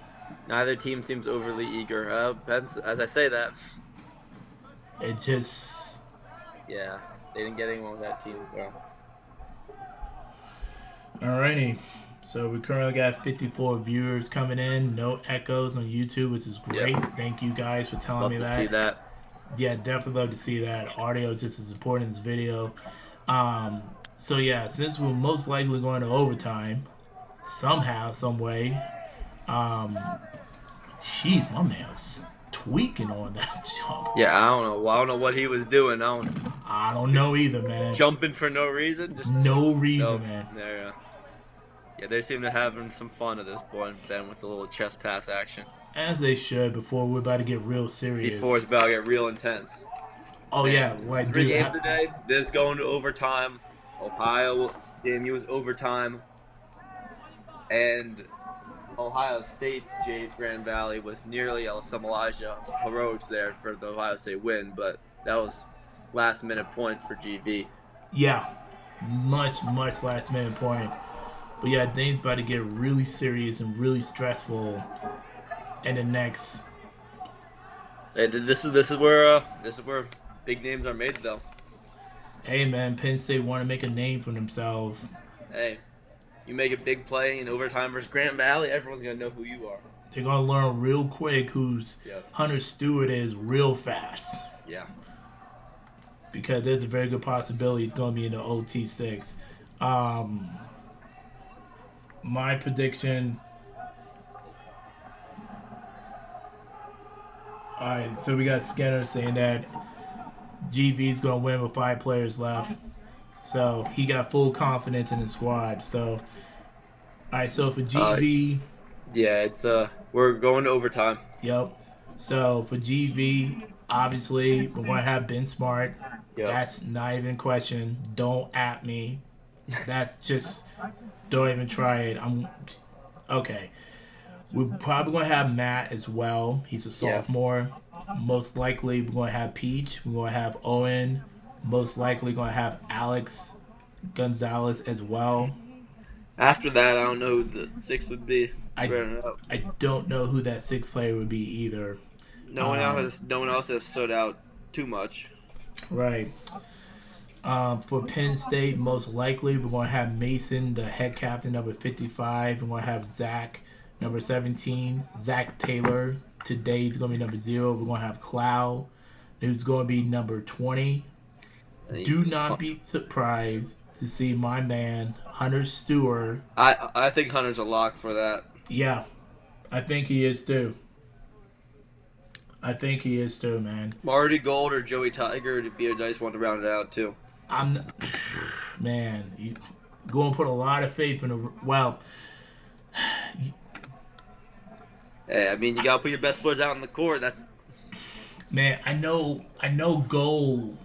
Neither team seems overly eager. As I say that, It just. yeah, they didn't get anyone with that team. Well, Alrighty. So we currently got 54 viewers coming in. No echoes on YouTube, which is great. Yep. Thank you guys for telling love me to that. see that. Yeah, definitely love to see that. Audio is just as important as video. So yeah, since we're most likely going to overtime, somehow, some way, jeez, my man's tweaking on that jump. Yeah, I don't know what he was doing. I don't know either, man. Jumping for no reason. Just No reason, no, man. Yeah, they seem to having some fun at this point, Ben, with a little chest pass action. As they should before we're about to get real serious. Before it's about to get real intense. Oh Man, yeah, like 3 dude, games today. This going to overtime. Ohio game was overtime, and Ohio State Grand Valley was nearly some Elijah heroics there for the Ohio State win, but that was last minute point for GV. Yeah, much last minute point. But yeah, things about to get really serious and really stressful in the next. This is where big names are made, though. Hey man, Penn State want to make a name for themselves. Hey, you make a big play in overtime versus Grand Valley, everyone's gonna know who you are. They're gonna learn real quick who's Yep. Hunter Stewart is real fast. Yeah. Because there's a very good possibility he's gonna be in the OT6. My prediction. Alright, so we got Skinner saying that GV's going to win with 5 players left. So he got full confidence in his squad. So, alright, so for GV. Yeah, it's we're going to overtime. Yep. So for GV, obviously we're gonna have Ben Smart. Yep. That's not even a question. Don't at me. That's just don't even try it. I'm okay. We're probably gonna have Matt as well. He's a Yeah. sophomore. Most likely we're gonna have Peach. We're gonna have Owen. Most likely gonna have Alex Gonzalez as well. After that, I don't know who the six would be. I Fair enough. I don't know who that sixth player would be either. No one else has stood out too much. Right. For Penn State, most likely we're going to have Mason, the head captain, number 55. We're going to have Zach, number 17. Zach Taylor, today is going to be number 0. We're going to have Cloud, who's going to be number 20. Do not be surprised to see my man, Hunter Stewart. I think Hunter's a lock for that. Yeah, I think he is too. I think he is too, man. Marty Gold or Joey Tiger would be a nice one to round it out too. Man, you going to put a lot of faith in a well. Hey, I mean, you gotta put your best players out on the court. That's Man, I know Gold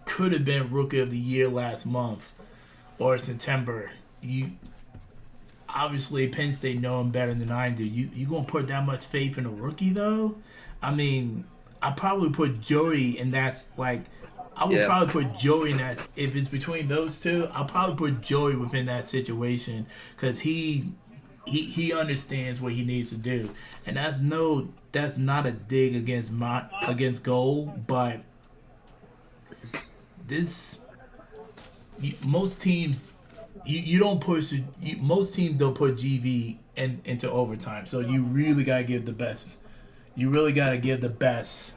could have been Rookie of the Year last month or September. You obviously Penn State know him better than I do. You gonna put that much faith in a rookie though? I mean, I probably put Joey, and that's like I would probably put Joey in that. If it's between those two, I'll probably put Joey within that situation because he understands what he needs to do, and that's not a dig against Gold, but most teams you don't push most teams don't put GV into overtime, so you really gotta give the best. You really gotta give the best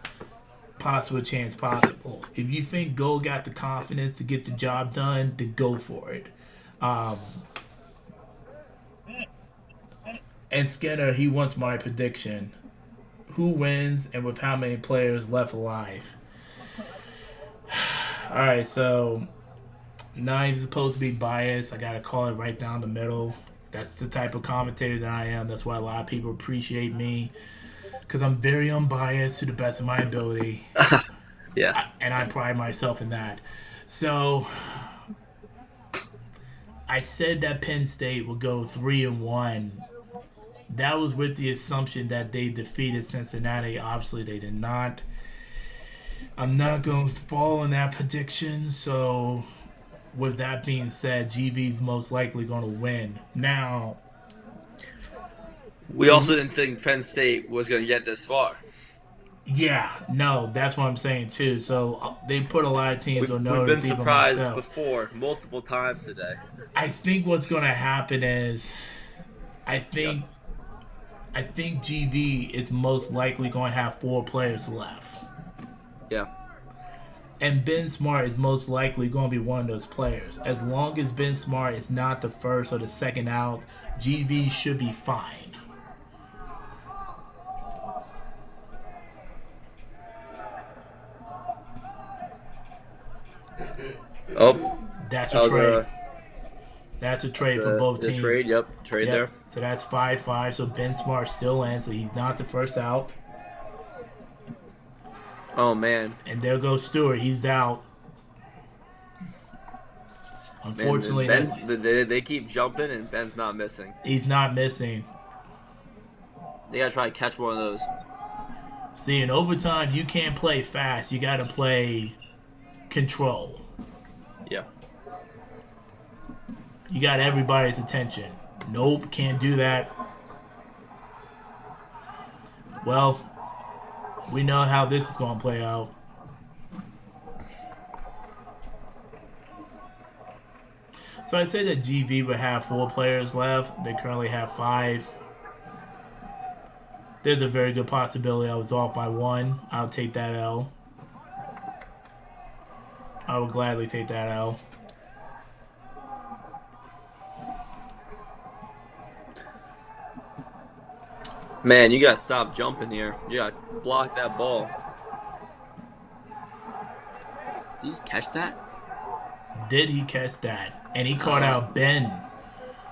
possible chance possible. If you think Gold got the confidence to get the job done, then go for it. And Skinner, he wants my prediction. Who wins and with how many players left alive? All right, so not even supposed to be biased. I gotta call it right down the middle. That's the type of commentator that I am. That's why a lot of people appreciate me because I'm very unbiased to the best of my ability. yeah. And I pride myself in that. So I said that Penn State would go 3-1. That was with the assumption that they defeated Cincinnati. Obviously, they did not. I'm not going to fall in that prediction. So, with that being said, GV's most likely going to win. Now, we also didn't think Penn State was going to get this far. Yeah, no, that's what I'm saying too. So they put a lot of teams on notice. We've been surprised before, multiple times today. I think what's going to happen is, I think GV is most likely going to have 4 players left. Yeah. And Ben Smart is most likely going to be one of those players. As long as Ben Smart is not the first or the second out, GV should be fine. Oh, that's a trade. That's a trade for both teams. Trade, trade there. So that's 5-5. So Ben Smart still in, so he's not the first out. Oh man! And there goes Stewart. He's out. Unfortunately, they keep jumping and Ben's not missing. He's not missing. They gotta try to catch one of those. See, in overtime, you can't play fast. You gotta play control. Yeah. You got everybody's attention. Nope, can't do that. Well, we know how this is going to play out. So I said that GV would have 4 players left. They currently have 5. There's a very good possibility I was off by 1. I'll take that L. I would gladly take that L. Man, you gotta stop jumping here. You gotta block that ball. Did you just catch that? Did he catch that? And he caught out Ben.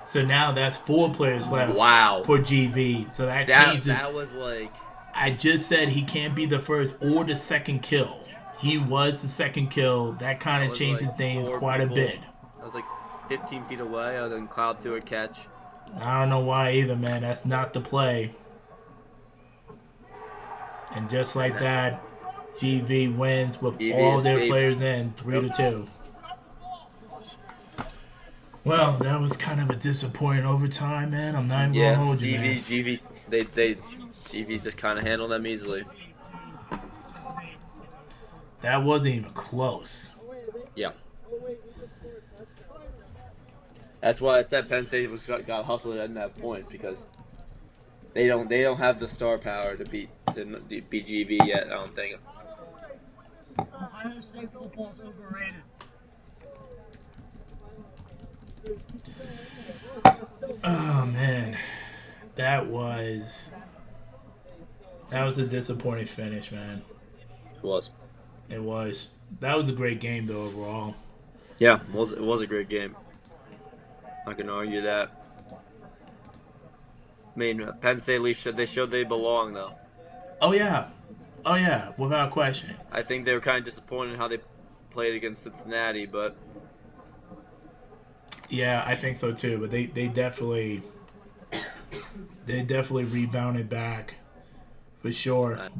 So now that's 4 players left. Wow. For GV. So that changes. That was like I just said he can't be the first or the second kill. He was the second kill. That kind That of was changes like things four quite a people. bit. That was like 15 feet away, and then Cloud threw a catch. I don't know why either, man. That's not the play. And just like that, GV wins with GV all their escapes. players in 3-2. Well, that was kind of a disappointing overtime, man. I'm not even gonna Yeah, hold you, man. GV just kind of handled them easily. That wasn't even close. Yeah. That's why I said Penn State got hustled at that point, because they don't have the star power to beat GV yet. I don't think. Ohio State football is overrated. Oh man, that was a disappointing finish, man. It was. It was. That was a great game though overall. Yeah, it was a great game. I can argue that. I mean, Penn State at least they showed they belong, though. Oh yeah, without question. I think they were kind of disappointed in how they played against Cincinnati, but Yeah, I think so too. But they definitely rebounded back for sure.